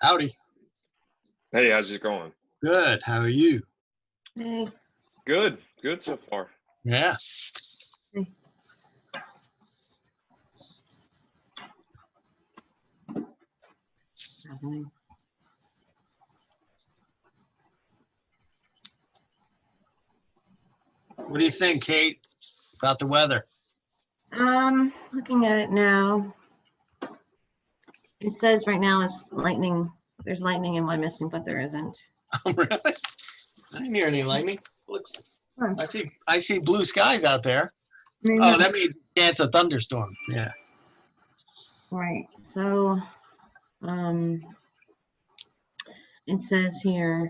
Howdy. Hey, how's it going? Good. How are you? Hey. Good so far. Yeah. Hey. What do you think, Kate, about the weather? Looking at it now. It says right now it's lightning. There's lightning in Wyomissing, but there isn't. Oh, really? I didn't hear any lightning. Looks. Huh. I see blue skies out there. Maybe Oh, not. that means it's a thunderstorm. Yeah. Right. So, it says here,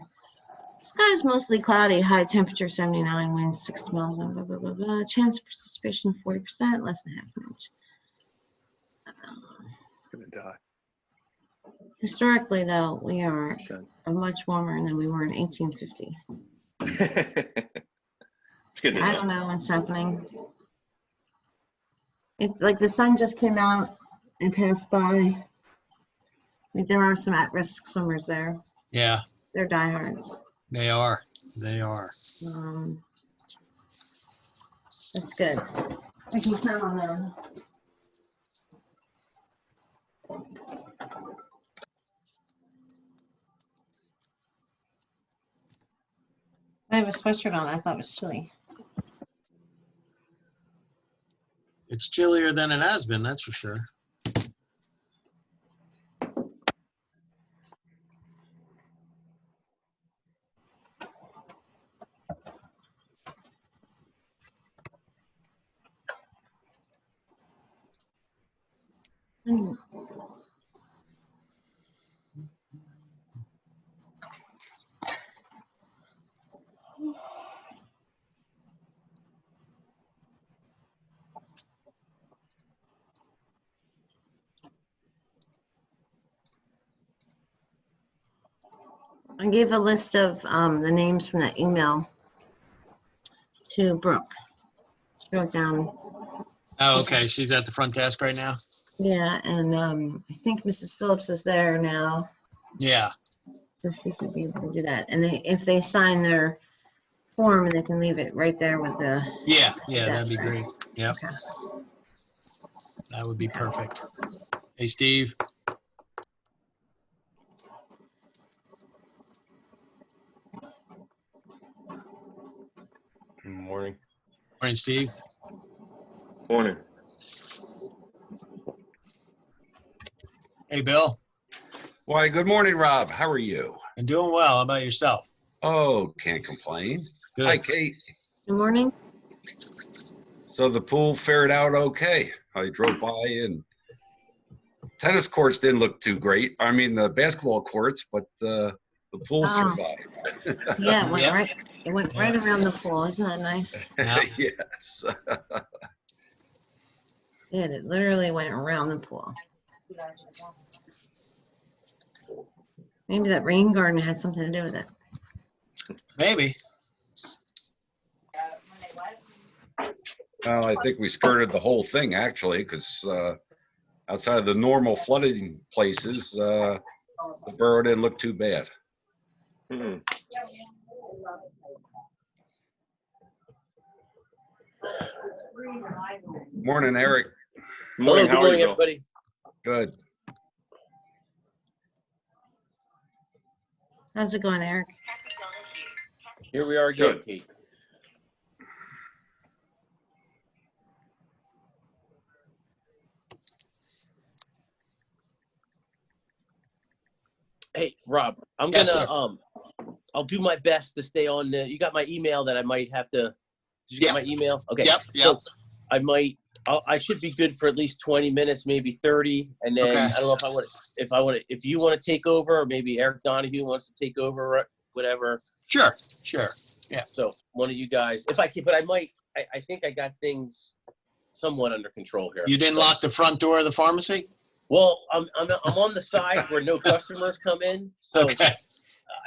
sky is mostly cloudy, high temperature 79, winds 60 miles, blah, blah, blah, blah, blah. Chance of precipitation 40%, less than half an inch. Gonna die. Historically, though, we are much warmer than we were in 1850. It's good to I know. don't know what's happening. It's like the sun just came out and passed by. Like there are some at-risk swimmers there. Yeah, They're diehards. they are. They are. That's good. I can count on them. I have a sweatshirt on. I thought it was chilly. It's chillier than it has been, that's for sure. Mm. I gave a list of the names from that email to Brooke. She wrote down. Oh, okay. She's at the front desk right now. Yeah, and I think Mrs. Phillips is there now, Yeah. so she should be able to do that. And if they sign their form, they can leave it right there with the. Yeah, that'd desk, be right? great. Yep. Okay. That would be perfect. Hey, Steve. Morning. Morning, Steve. Morning. Hey, Bill. Why, good morning, Rob. How are you? I'm doing well. How about yourself? Oh, can't complain. Good. Hi, Kate. Good morning. So the pool fared out okay. I drove by and tennis courts didn't look too great. I mean, the basketball courts, but the pool survived. Yeah, it went Yep. right. It went right around the pool. Isn't that nice? Yeah. Yes. Yeah, it literally went around the pool. Maybe that rain garden had something to do with it. Maybe. Well, I think we skirted the whole thing, actually, because outside of the normal flooding places, the borough didn't look too bad. Mhm. Morning, Eric. Morning. Hello, How good are you, morning, Bill? everybody. Good. How's it going, Eric? Here we are again, Good. Kate. Hey, Rob, I'm Yes, gonna I'll do my best to stay on the. You got my email that I might have to. Did you get my email? Okay. Yep. So I should be good for at least 20 minutes, maybe 30, and then Okay. I don't know if you want to take over, or maybe Eric Donahue wants to take over, or whatever. Sure. Yeah. So one of you guys, if I can, but I think I got things somewhat under control here. You didn't So- lock the front door of the pharmacy? Well, I'm on the side where no customers come in, so Okay.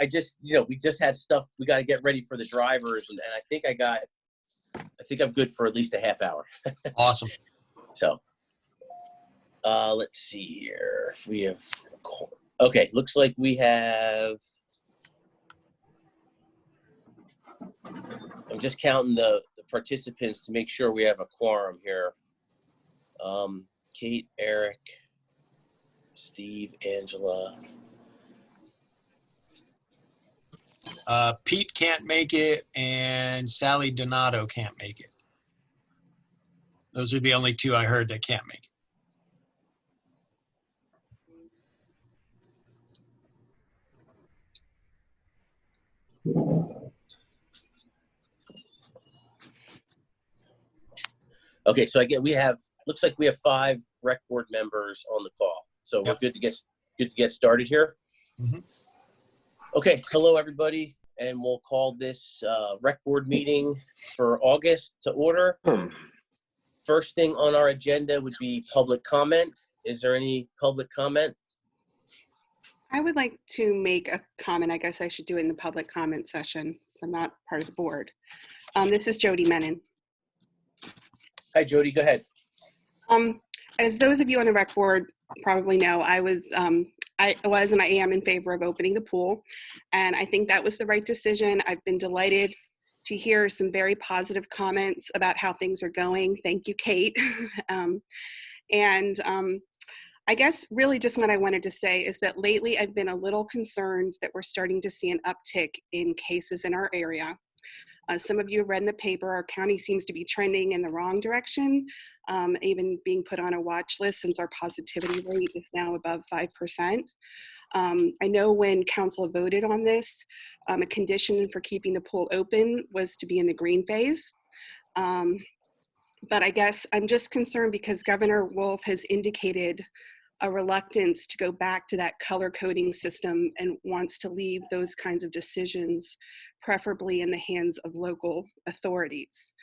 I just we just had stuff we got to get ready for the drivers, and I think I'm good for at least a half hour. Awesome. So let's see here. We have Okay, looks like we have, I'm just counting the participants to make sure we have a quorum here. Kate, Eric, Steve, Angela. Pete can't make it and Sally Donato can't make it. Those are the only two I heard that can't make it. Okay, so looks like we have 5 rec board members on the call. So we're Yep. good to get started here. Mhm. Okay, hello everybody, and we'll call this rec board meeting for August to order. First thing on our agenda would be public comment. Is there any public comment? I would like to make a comment. I guess I should do it in the public comment session, so I'm not part of the board. This is Jody Menon. Hi, Jody, go ahead. As those of you on the rec board probably know, I was and I am in favor of opening the pool, and I think that was the right decision. I've been delighted to hear some very positive comments about how things are going. Thank you, Kate. I guess really just what I wanted to say is that lately I've been a little concerned that we're starting to see an uptick in cases in our area. Some of you have read in the paper, our county seems to be trending in the wrong direction, even being put on a watch list since our positivity rate is now above 5%. I know when council voted on this, a condition for keeping the pool open was to be in the green phase. But I guess I'm just concerned because Governor Wolf has indicated a reluctance to go back to that color coding system and wants to leave those kinds of decisions preferably in the hands of local authorities.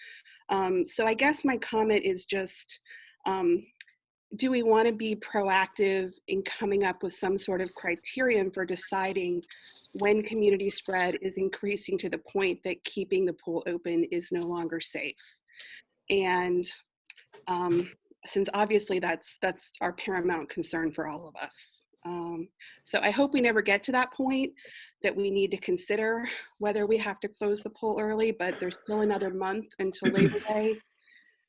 So I guess my comment is just, do we want to be proactive in coming up with some sort of criterion for deciding when community spread is increasing to the point that keeping the pool open is no longer safe? And since obviously that's our paramount concern for all of us. So I hope we never get to that point that we need to consider whether we have to close the pool early, but there's still another month until Labor Day.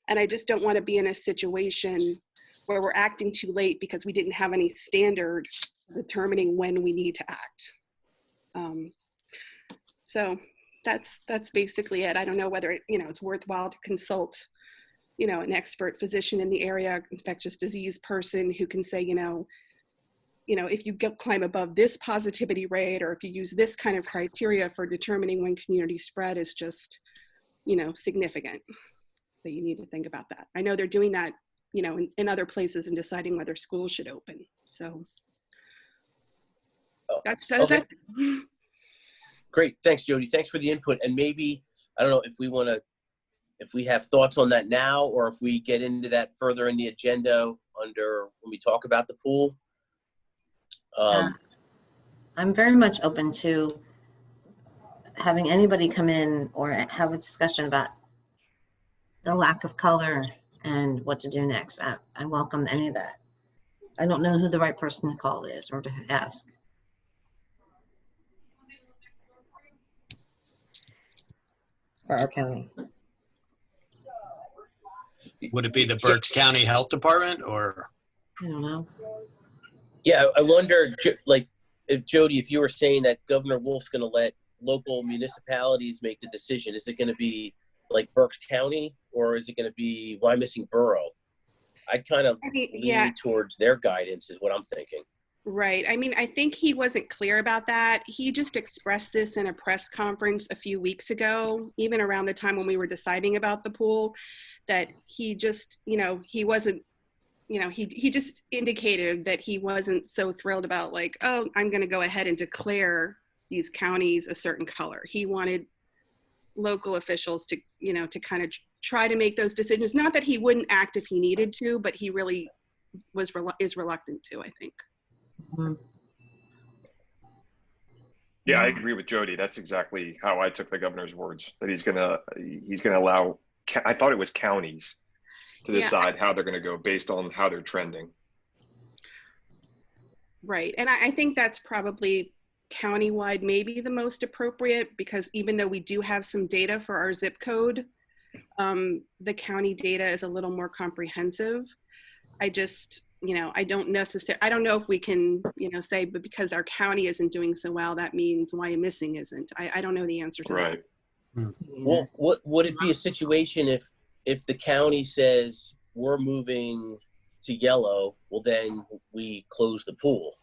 And I just don't want to be in a situation where we're acting too late because we didn't have any standard determining when we need to act. So that's basically it. I don't know whether it's worthwhile to consult an expert physician in the area, infectious disease person who can say, if you climb above this positivity rate, or if you use this kind of criteria for determining when community spread is just, significant, that you need to think about that. I know they're doing that, in other places and deciding whether schools should open. So that's Okay. Great, thanks, Jody. Thanks for the input. And maybe, I don't know if we have thoughts on that now, or if we get into that further in the agenda when we talk about the pool. I'm very much open to having anybody come in or have a discussion about the lack of color and what to do next. I welcome any of that. I don't know who the right person to call is or to ask. For our county. Would it be the Berks County Health Department or? I don't know. Yeah, I wonder, if Jody, if you were saying that Governor Wolf's going to let local municipalities make the decision, is it going to be like Berks County, or is it going to be Wyomissing Borough? I'd kind of lean towards their guidance is what I'm thinking. Right. I mean, I think he wasn't clear about that. He just expressed this in a press conference a few weeks ago, even around the time when we were deciding about the pool, that he just, he wasn't, he just indicated that he wasn't so thrilled about like, oh, I'm going to go ahead and declare these counties a certain color. He wanted local officials to, to kind of try to make those decisions. Not that he wouldn't act if he needed to, but he really is reluctant to, I think. Mm-hmm. Yeah, I agree with Jody. That's exactly how I took the governor's words, that he's gonna allow, I thought it was counties to decide how they're gonna go based on how they're trending. Right. And I think that's probably countywide, maybe the most appropriate, because even though we do have some data for our zip code, the county data is a little more comprehensive. I just, I don't know if we can, say, but because our county isn't doing so well, that means Wyomissing isn't. I don't know the answer to Right. that. Well, would it be a situation if the county says we're moving to yellow, well, then we close the pool?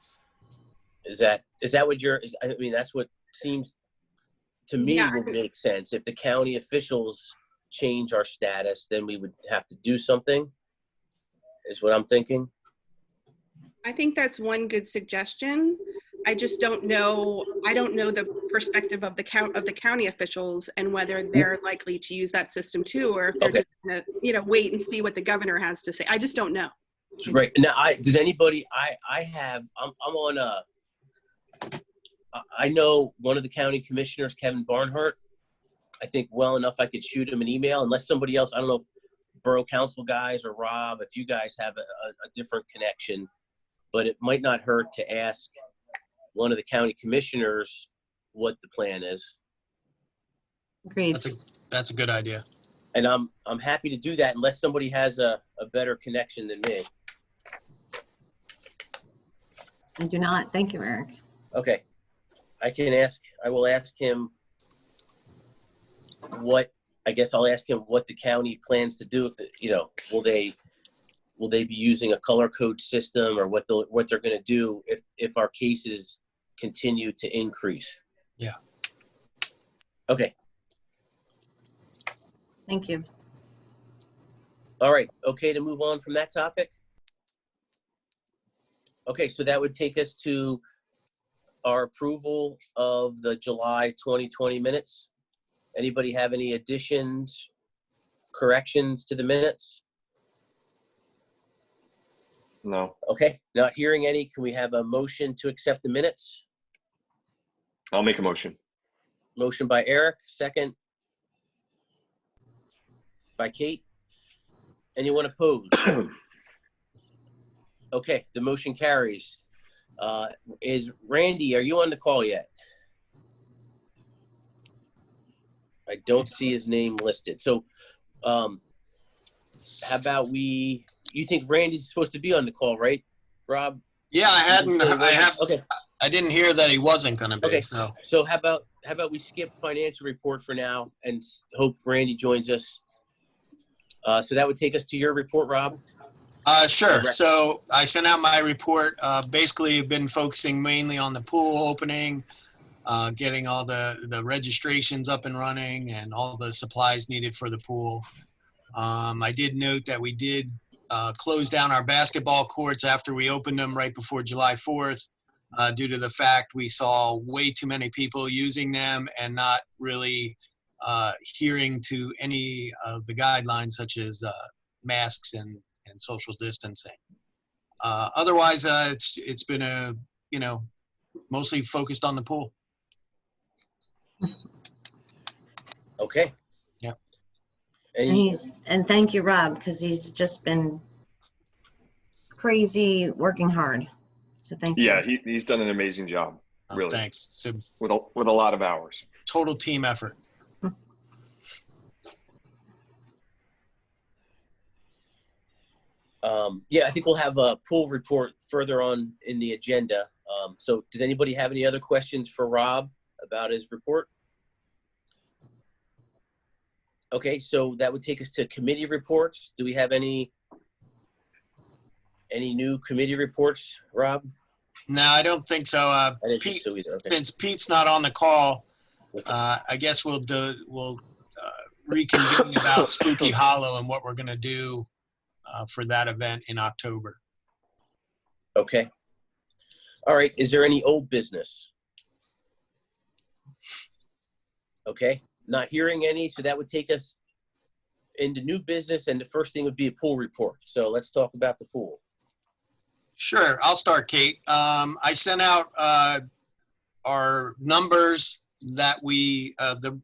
Is that what I mean, that's what seems to me Yeah, would make sense. If the county officials change our status, then we would have to do something, is what I'm thinking. I think that's one good suggestion. I just don't know. I don't know the perspective of the county officials and whether they're likely to use that system too, or if they're just gonna, wait and see what the governor has to say. I just don't know. Right now, does anybody? I'm on I know one of the county commissioners, Kevin Barnhart. I think well enough I could shoot him an email, unless somebody else. I don't know if borough council guys or Rob, if you guys have a different connection, but it might not hurt to ask one of the county commissioners what the plan is. Agreed. That's a good idea. And I'm happy to do that unless somebody has a better connection than me. I do not. Thank you, Eric. Okay. I will ask him I'll ask him what the county plans to do. Will they be using a color code system, or what they're going to do if our cases continue to increase? Yeah. Okay. Thank you. All right. Okay to move on from that topic? Okay, so that would take us to our approval of the July 2020 minutes. Anybody have any additions, corrections to the minutes? No. Okay, not hearing any. Can we have a motion to accept the minutes? I'll make a motion. Motion by Eric, second by Kate. Anyone opposed? Okay, the motion carries. Is Randy, are you on the call yet? I don't see his name listed. So how about you think Randy's supposed to be on the call, right, Rob? Yeah, Okay. I didn't hear that he wasn't going to be. Okay. So So how about we skip financial report for now and hope Randy joins us. So that would take us to your report, Rob. sure. So I sent out my report. Basically, I've been focusing mainly on the pool opening, getting all the registrations up and running, and all the supplies needed for the pool. I did note that we did close down our basketball courts after we opened them right before July 4th, due to the fact we saw way too many people using them and not really adhering to any of the guidelines, such as masks and social distancing. Otherwise, it's been mostly focused on the pool. Okay. Yeah. And thank you, Rob, because he's just been crazy working hard. So thank you. Yeah, he's done an amazing job. Really. Thanks. So With a lot of hours. total team effort. Yeah, I think we'll have a pool report further on in the agenda. So does anybody have any other questions for Rob about his report? Okay, so that would take us to committee reports. Do we have any new committee reports, Rob? No, I don't think so. I didn't think Pete, so either. Okay. since Pete's not on the call, I guess we'll reconvene about Spooky Hollow and what we're going to do for that event in October. Okay. All right. Is there any old business? Okay. Not hearing any. So that would take us into new business. And the first thing would be a pool report. So let's talk about the pool. Sure. I'll start, Kate. I sent out our numbers that the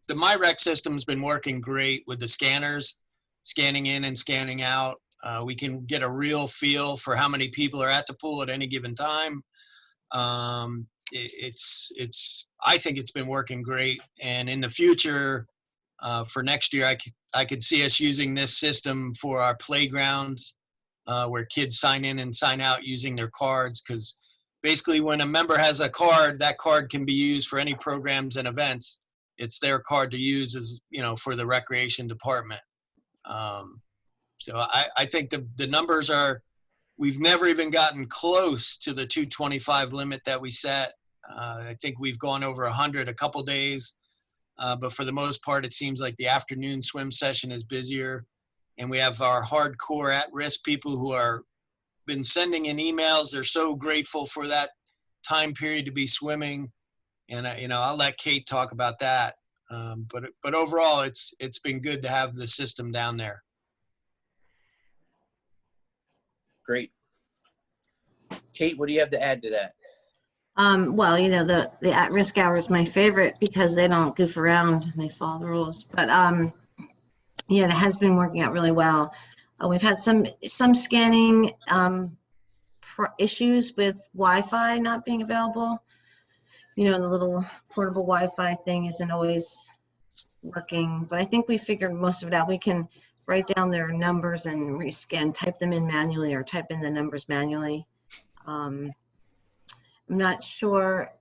MyRec system's been working great with the scanners, scanning in and scanning out. We can get a real feel for how many people are at the pool at any given time. I think it's been working great. And in the future, for next year, I could see us using this system for our playgrounds, where kids sign in and sign out using their cards. Because basically, when a member has a card, that card can be used for any programs and events. It's their card to use as, for the recreation department. So I think the numbers are, we've never even gotten close to the 225 limit that we set. I think we've gone over 100 a couple days, but for the most part, it seems like the afternoon swim session is busier. And we have our hardcore at-risk people who are been sending in emails. They're so grateful for that time period to be swimming. And I'll let Kate talk about that. But overall, it's been good to have the system down there. Great. Kate, what do you have to add to that? Well, the at-risk hour is my favorite because they don't goof around and they follow the rules. But yeah, it has been working out really well. We've had some scanning issues with Wi-Fi not being available. The little portable Wi-Fi thing isn't always working, but I think we figured most of it out. We can write down their numbers and rescan, type them in manually, or type in the numbers manually. I'm not sure.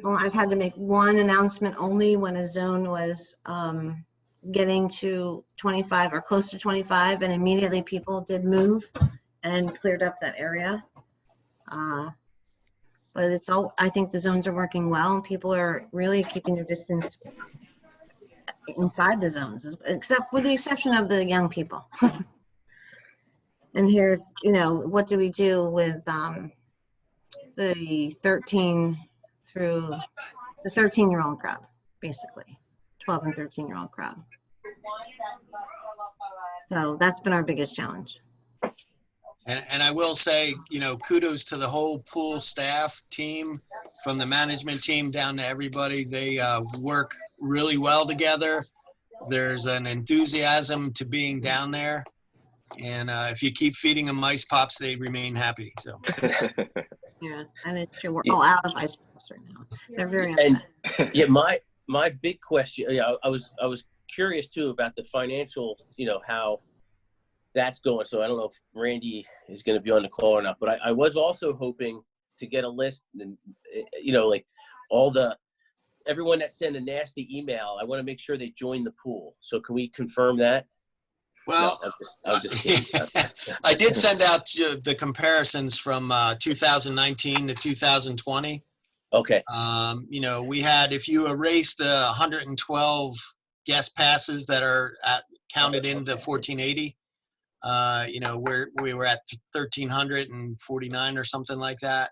I've had to make one announcement only when a zone was getting to 25 or close to 25, and immediately people did move and cleared up that area. But I think the zones are working well, and people are really keeping their distance inside the zones, except with the exception of the young people. And here's, what do we do with the 13-year-old crowd, basically, 12 and 13-year-old crowd. So that's been our biggest challenge. And I will say, kudos to the whole pool staff team, from the management team down to everybody. They work really well together. There's an enthusiasm to being down there. And if you keep feeding them ice pops, they remain happy. So. Yeah, and it's true. We're all out of ice pops right now. They're very upset. And yeah, my big question, I was curious too about the financial, how that's going. So I don't know if Randy is going to be on the call or not, but I was also hoping to get a list and, like everyone that sent a nasty email, I want to make sure they join the pool. So can we confirm that? Well, no, I'm just kidding. I did send out the comparisons from 2019 to 2020. Okay. We had, if you erase the 112 guest passes that are counted into 1480, we were at 1,349 or something like that.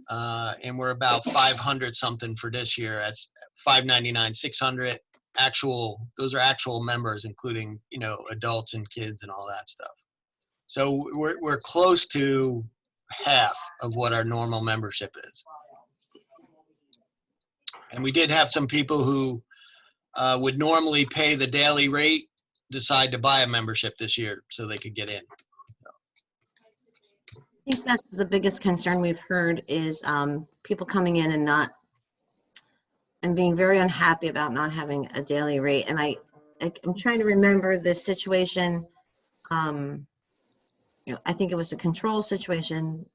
And we're about 500 something for this year. That's 599, 600 those are actual members, including, adults and kids and all that stuff. So we're close to half of what our normal membership is. And we did have some people who would normally pay the daily rate decide to buy a membership this year so they could get in. I think that's the biggest concern we've heard is people coming in and being very unhappy about not having a daily rate. And I'm trying to remember this situation. I think it was a control situation,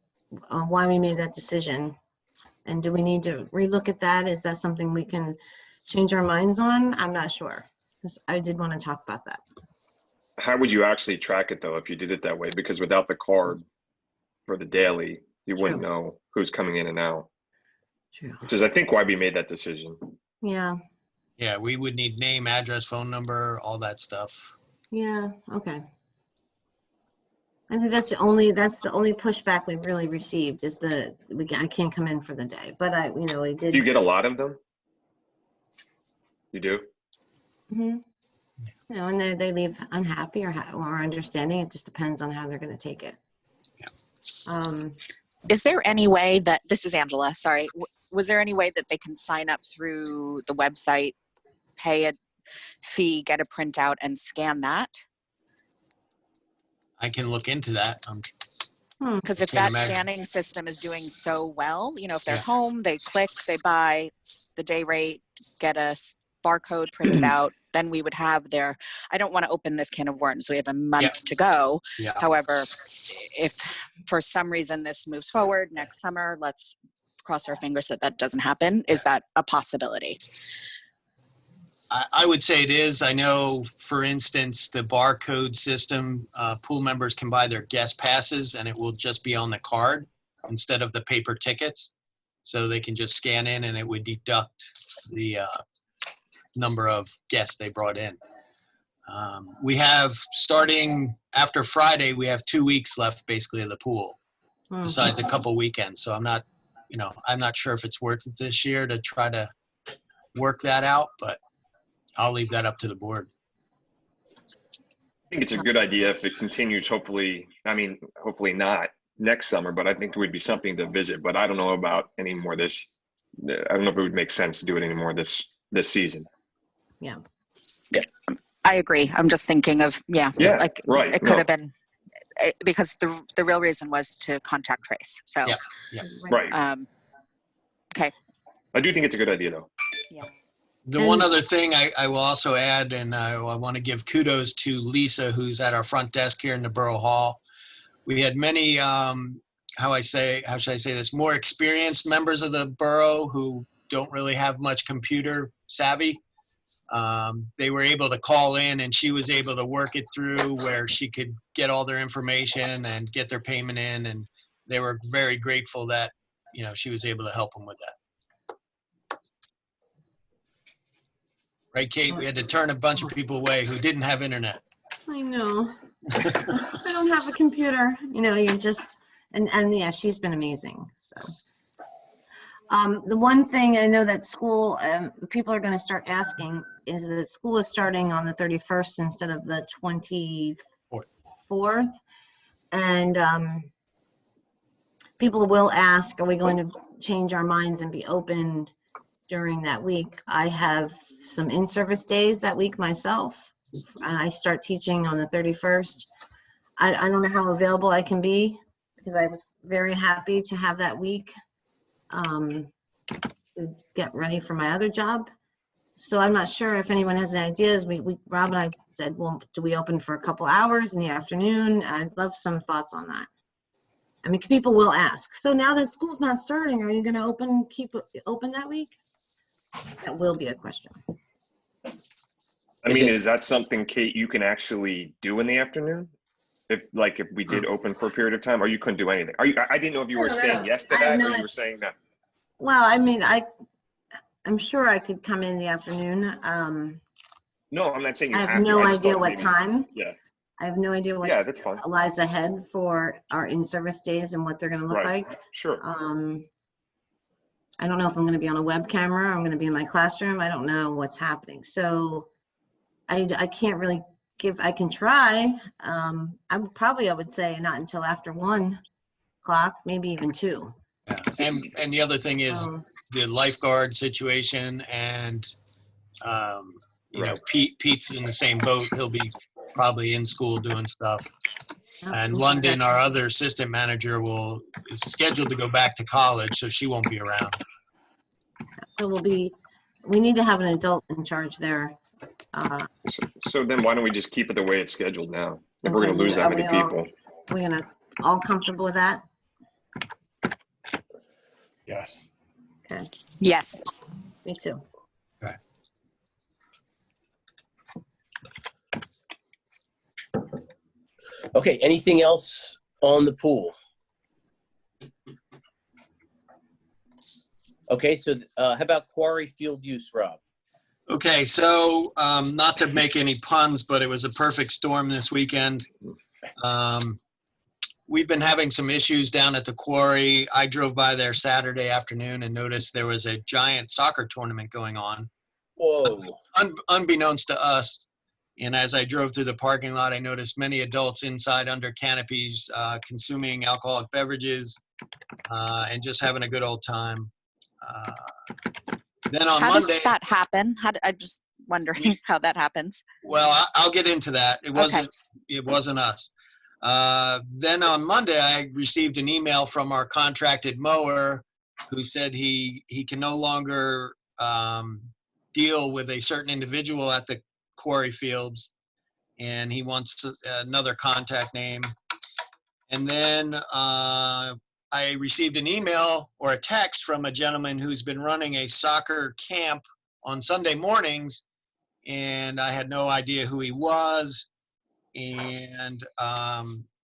why we made that decision. And do we need to relook at that? Is that something we can change our minds on? I'm not sure. I did want to talk about that. How would you actually track it though if you did it that way? Because without the card for the daily, you wouldn't know who's coming in and out. True. Which is, I think, why we made that decision. Yeah. Yeah, we would need name, address, phone number, all that stuff. Yeah. Okay. I think that's the only pushback we've really received is I can't come in for the day, but we did. Do you get a lot of them? You do? Mm-hmm. And they leave unhappy or understanding. It just depends on how they're going to take it. Yeah. Is there any way that, this is Angela, sorry, was there any way that they can sign up through the website, pay a fee, get a printout, and scan that? I can look into that. Because if Can't that imagine. scanning system is doing so well, you know, if they're Yeah. home, they click, they buy the day rate, get a barcode printed out, then we would have their, I don't want to open this can of worms. We have a month to go. Yeah. However, if for some reason this moves forward next summer, let's cross our fingers that that doesn't happen. Is that a possibility? I would say it is. I know, for instance, the barcode system, pool members can buy their guest passes and it will just be on the card instead of the paper tickets. So they can just scan in and it would deduct the number of guests they brought in. We have, starting after Friday, we have 2 weeks left basically of the pool, besides a couple weekends. So I'm not sure if it's worth it this year to try to work that out, but I'll leave that up to the board. I think it's a good idea if it continues, hopefully not next summer, but I think it would be something to visit. But I don't know about any more I don't know if it would make sense to do it anymore this season. Yeah. I agree. I'm just thinking of, like right. it could have been, because the real reason was to contact trace. So, Right. Okay. I do think it's a good idea though. Yeah. The one other thing I will also add, and I want to give kudos to Lisa, who's at our front desk here in the Borough Hall. We had many, how should I say this, more experienced members of the borough who don't really have much computer savvy. They were able to call in and she was able to work it through where she could get all their information and get their payment in. And they were very grateful that, she was able to help them with that. Right, Kate? We had to turn a bunch of people away who didn't have internet. I know. I don't have a computer. You just, and yeah, she's been amazing. So, the one thing I know that school, people are going to start asking is that school is starting on the 31st instead of the 24th. And people will ask, are we going to change our minds and be open during that week? I have some in-service days that week myself, and I start teaching on the 31st. I don't know how available I can be because I was very happy to have that week to get ready for my other job. So I'm not sure if anyone has any ideas. Rob and I said, well, do we open for a couple hours in the afternoon? I'd love some thoughts on that. I mean, people will ask. So now that school's not starting, are you going to keep it open that week? That will be a question. Is that something, Kate, you can actually do in the afternoon? If we did open for a period of time, or you couldn't do anything? I didn't know if you were saying yes to that, or you were saying that. Well, I'm sure I could come in the afternoon. No, I'm not saying you I have have no to. idea what time. Yeah. I have no idea what that's fine. lies ahead for our in-service days and what they're going to look like. Sure. I don't know if I'm going to be on a web camera. I'm going to be in my classroom. I don't know what's happening. So I can't really I can try. I would say not until after 1 o'clock, maybe even 2. Yeah. And the other thing is the lifeguard situation, and Pete's in the same boat. He'll be probably in school doing stuff. And London, our other assistant manager, is scheduled to go back to college, so she won't be around. So we need to have an adult in charge there. So then why don't we just keep it the way it's scheduled now? If we're going to lose that many people. We're going to all comfortable with that? Yes. Okay. Yes. Me too. Okay. Okay, anything else on the pool? Okay, so how about quarry field use, Rob? Okay, so not to make any puns, but it was a perfect storm this weekend. We've been having some issues down at the quarry. I drove by there Saturday afternoon and noticed there was a giant soccer tournament going on. Whoa. Unbeknownst to us. And as I drove through the parking lot, I noticed many adults inside under canopies consuming alcoholic beverages and just having a good old time. Then on Monday, does that happen? I'm just wondering how that happens. Well, I'll get into that. It wasn't us. Then on Monday, I received an email from our contracted mower who said he can no longer deal with a certain individual at the quarry fields, and he wants another contact name. And then I received an email or a text from a gentleman who's been running a soccer camp on Sunday mornings, and I had no idea who he was. And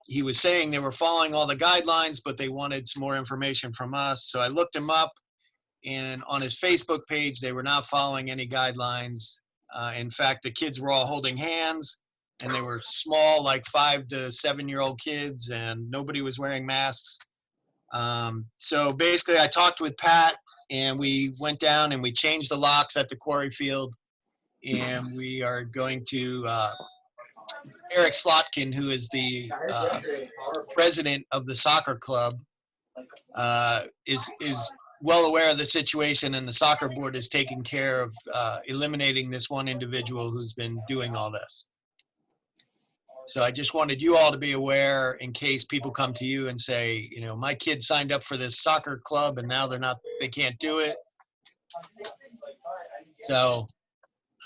he was saying they were following all the guidelines, but they wanted some more information from us. So I looked him up, and on his Facebook page, they were not following any guidelines. In fact, the kids were all holding hands, and they were small, like 5 to 7-year-old kids, and nobody was wearing masks. So basically, I talked with Pat, and we went down and we changed the locks at the quarry field, and we are going to Eric Slotkin, who is the president of the soccer club, is well aware of the situation, and the soccer board is taking care of eliminating this one individual who's been doing all this. So I just wanted you all to be aware in case people come to you and say, you know, my kid signed up for this soccer club and now they can't do it. So.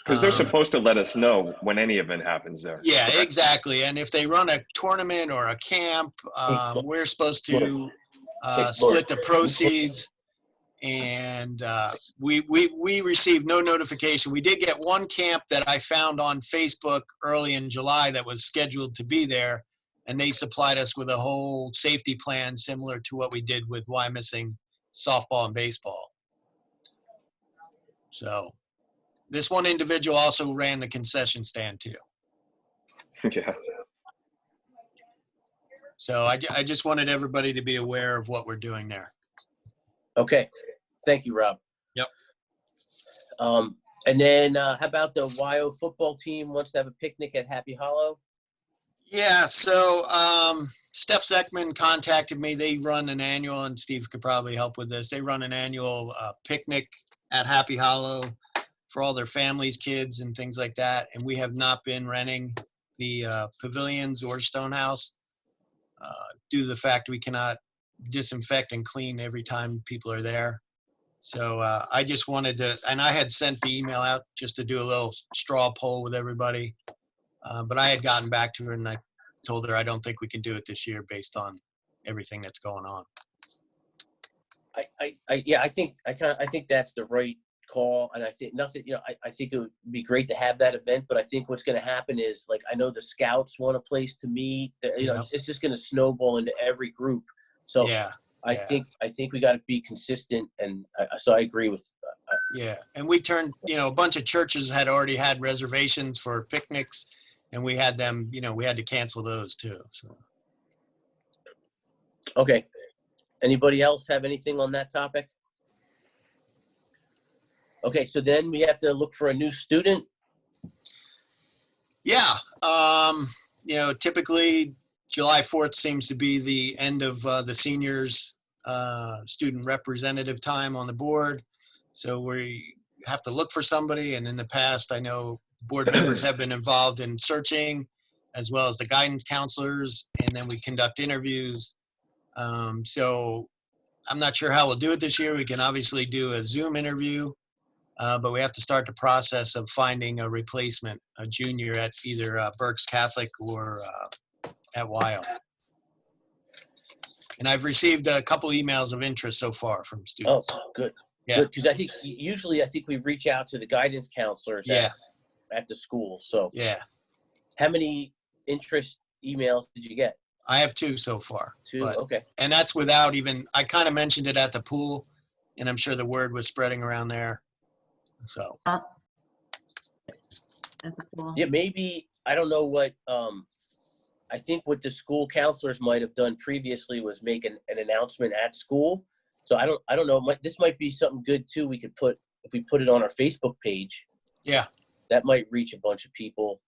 Because they're supposed to let us know when any event happens there. Yeah, correct? Exactly. And if they run a tournament or a camp, we're supposed to split the proceeds. And we received no notification. We did get one camp that I found on Facebook early in July that was scheduled to be there, and they supplied us with a whole safety plan similar to what we did with Wyomissing softball and baseball. So this one individual also ran the concession stand too. Yeah. So I just wanted everybody to be aware of what we're doing there. Okay. Thank you, Rob. Yep. And then how about the WYO football team wants to have a picnic at Happy Hollow? Yeah, so Steph Zeckman contacted me. They run an annual, and Steve could probably help with this. They run an annual picnic at Happy Hollow for all their families, kids, and things like that. And we have not been renting the pavilions or Stonehouse due to the fact we cannot disinfect and clean every time people are there. So I just wanted to, and I had sent the email out just to do a little straw poll with everybody. But I had gotten back to her and I told her I don't think we can do it this year based on everything that's going on. I think that's the right call, and I think I think it would be great to have that event, but I think what's going to happen is, like, I know the scouts want a place to meet. It's just going to snowball into every group. So yeah. I think we got to be consistent, and so I agree with. Yeah, and we turned, a bunch of churches had already had reservations for picnics, and we had them, we had to cancel those too. So. Okay. Anybody else have anything on that topic? Okay, so then we have to look for a new student. Yeah, typically July 4th seems to be the end of the seniors student representative time on the board. So we have to look for somebody. And in the past, I know board members have been involved in searching, as well as the guidance counselors, and then we conduct interviews. So I'm not sure how we'll do it this year. We can obviously do a Zoom interview, but we have to start the process of finding a replacement, a junior at either Berks Catholic or at WYO. And I've received a couple emails of interest so far from students. Oh, good. Yeah. Good, because I think we reach out to the guidance counselors at the school. So yeah. How many interest emails did you get? I have 2 so far. 2, okay. And that's without even, I kind of mentioned it at the pool, and I'm sure the word was spreading around there. So. At the pool. Yeah, maybe, I don't know what, I think what the school counselors might have done previously was make an announcement at school. So I don't know. This might be something good too. We could put, if we put it on our Facebook page. Yeah. That might reach a bunch of people.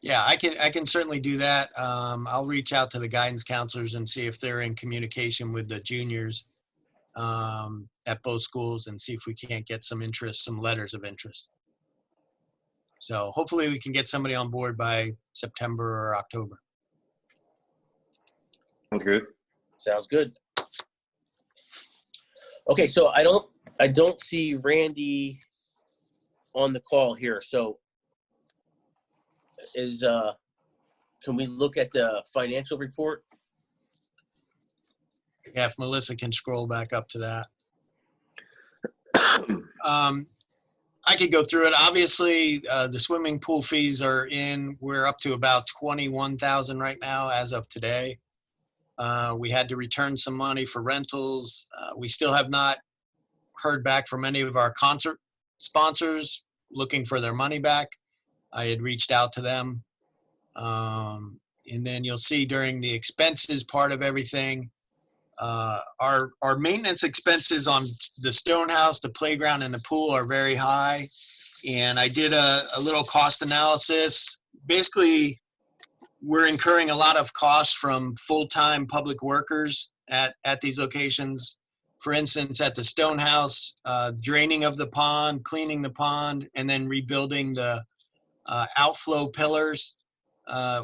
Yeah, I can certainly do that. I'll reach out to the guidance counselors and see if they're in communication with the juniors at both schools, and see if we can't get some letters of interest. So hopefully we can get somebody on board by September or October. Sounds good. Sounds good. Okay, so I don't see Randy on the call here. So can we look at the financial report? Yeah, if Melissa can scroll back up to that. I could go through it. Obviously, the swimming pool fees are in. We're up to about 21,000 right now as of today. We had to return some money for rentals. We still have not heard back from any of our concert sponsors looking for their money back. I had reached out to them. And then you'll see during the expenses part of everything, our maintenance expenses on the stone house, the playground, and the pool are very high. And I did a little cost analysis. Basically, we're incurring a lot of costs from full-time public workers at these locations. For instance, at the stone house, draining of the pond, cleaning the pond, and then rebuilding the outflow pillars.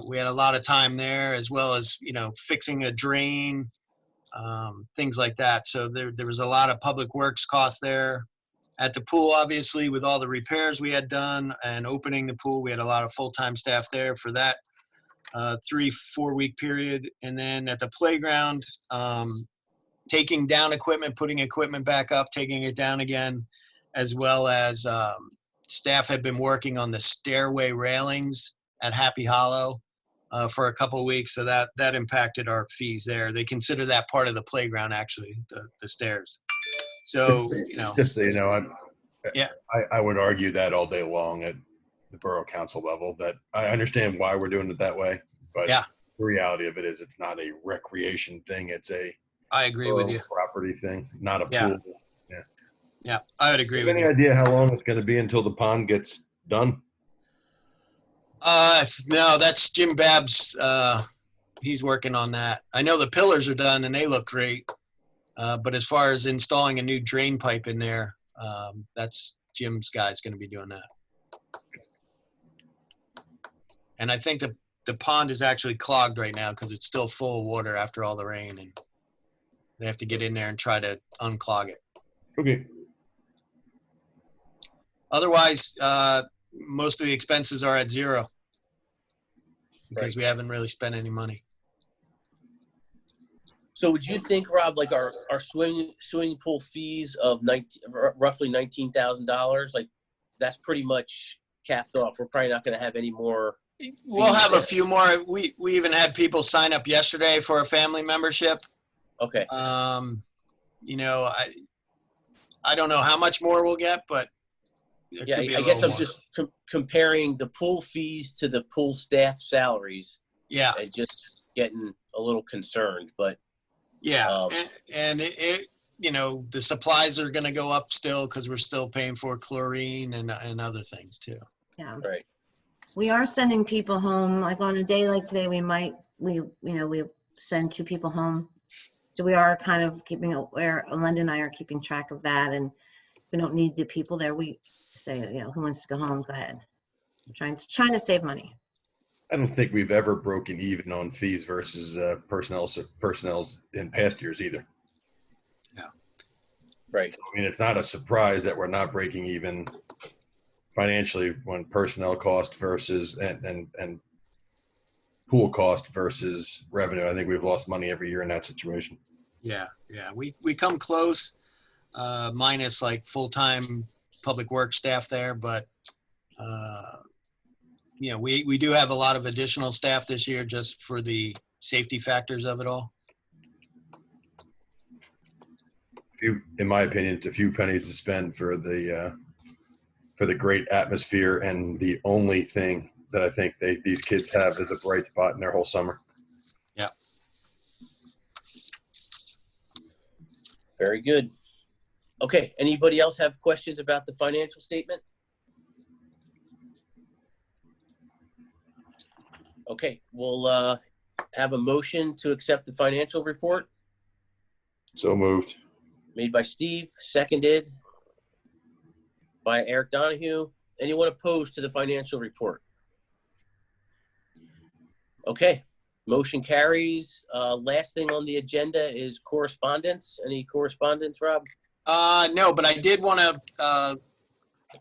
We had a lot of time there, as well as, fixing a drain, things like that. So there was a lot of public works costs there. At the pool, obviously, with all the repairs we had done and opening the pool, we had a lot of full-time staff there for that 3-4 week period. And then at the playground, taking down equipment, putting equipment back up, taking it down again, as well as staff had been working on the stairway railings at Happy Hollow for a couple of weeks. So that impacted our fees there. They consider that part of the playground, actually, the stairs. So, Just so you know, Yeah. I would argue that all day long at the borough council level, that I understand why we're doing it that way, but Yeah. the reality of it is it's not a recreation thing. It's a I agree with you. property thing, not a Yeah. pool. Yeah, I would agree with Any you. idea how long it's going to be until the pond gets done? No, that's Jim Babb's. He's working on that. I know the pillars are done and they look great. But as far as installing a new drain pipe in there, that's Jim's guy's going to be doing that. And I think the pond is actually clogged right now because it's still full of water after all the rain, and they have to get in there and try to unclog it. Okay. Otherwise, most of the expenses are at zero because Right. we haven't really spent any money. So would you think, Rob, like our swimming pool fees of roughly $19,000, like that's pretty much capped off? We're probably not going to have any more. We'll have a few more. We even had people sign up yesterday for a family membership. Okay. I don't know how much more we'll get, but it Yeah, could be a I guess little I'm more. just comparing the pool fees to the pool staff salaries Yeah, and just getting a little concerned, but yeah, and it the supplies are going to go up still because we're still paying for chlorine and other things too. Yeah. right. We are sending people home, like on a day like today, we send 2 people home. So we are kind of keeping aware, Linda and I are keeping track of that, and if we don't need the people there, we say, who wants to go home, go ahead. I'm trying to save money. I don't think we've ever broken even on fees versus personnel's in past years either. Right. So, I mean, it's not a surprise that we're not breaking even financially when personnel cost versus and pool cost versus revenue. I think we've lost money every year in that situation. Yeah. We come close, minus like full-time public works staff there, but we do have a lot of additional staff this year just for the safety factors of it all. In my opinion, it's a few pennies to spend for the great atmosphere and the only thing that I think these kids have is a bright spot in their whole summer. Yeah. Very good. Okay. Anybody else have questions about the financial statement? Okay. We'll have a motion to accept the financial report. So moved. Made by Steve, seconded by Eric Donahue. Anyone opposed to the financial report? Okay. Motion carries. Last thing on the agenda is correspondence. Any correspondence, Rob? No, but I did want to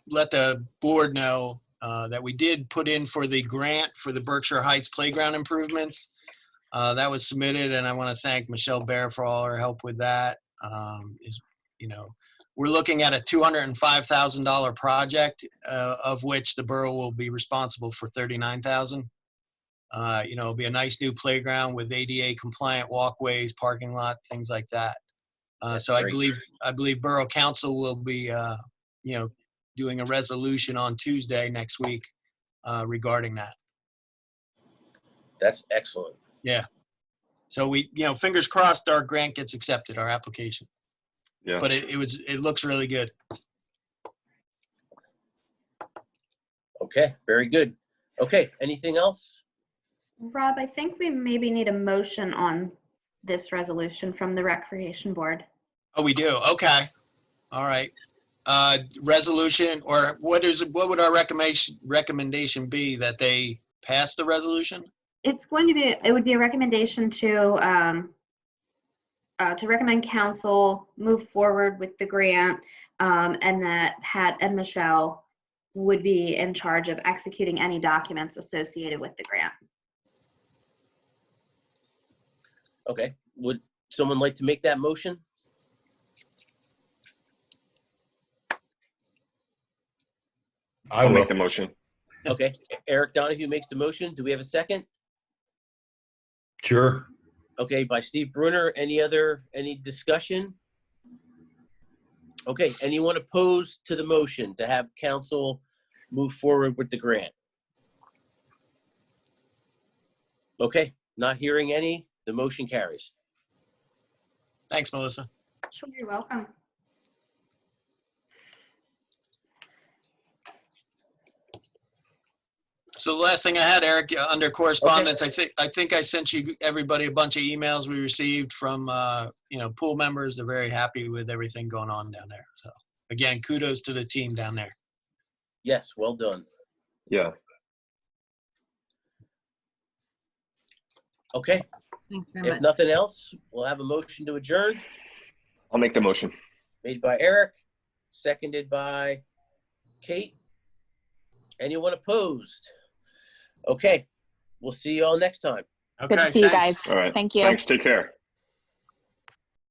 let the board know that we did put in for the grant for the Berkshire Heights playground improvements. That was submitted, and I want to thank Michelle Bear for all her help with that. We're looking at a $205,000 project, of which the borough will be responsible for $39,000. It'll be a nice new playground with ADA compliant walkways, parking lot, things like that. So I believe Borough Council will be, doing a resolution on Tuesday next week regarding that. That's excellent. Yeah. So we, fingers crossed our grant gets accepted, our application. Yeah. But it looks really good. Okay, very good. Okay, anything else? Rob, I think we maybe need a motion on this resolution from the Recreation Board. Oh, we do? Okay. All right. Resolution, or what would our recommendation be, that they pass the resolution? It would be a recommendation to recommend council move forward with the grant, and that Pat and Michelle would be in charge of executing any documents associated with the grant. Okay, would someone like to make that motion? I'll make the motion. Okay, Eric Donahue makes the motion. Do we have a second? Sure. Okay, by Steve Brunner. Any discussion? Okay, anyone opposed to the motion to have council move forward with the grant? Okay, not hearing any, the motion carries. Thanks, Melissa. Sure, you're welcome. So the last thing I had, Eric, under correspondence, okay. I think I sent everybody a bunch of emails we received from pool members. They're very happy with everything going on down there. So again, kudos to the team down there. Yes, well done. Yeah. Okay. If nothing else, we'll have a motion to adjourn. I'll make the motion. Made by Eric, seconded by Kate. Anyone opposed? Okay, we'll see you all next time. Okay, good to see you thanks. guys. All right. Thank you. Thanks. Take care.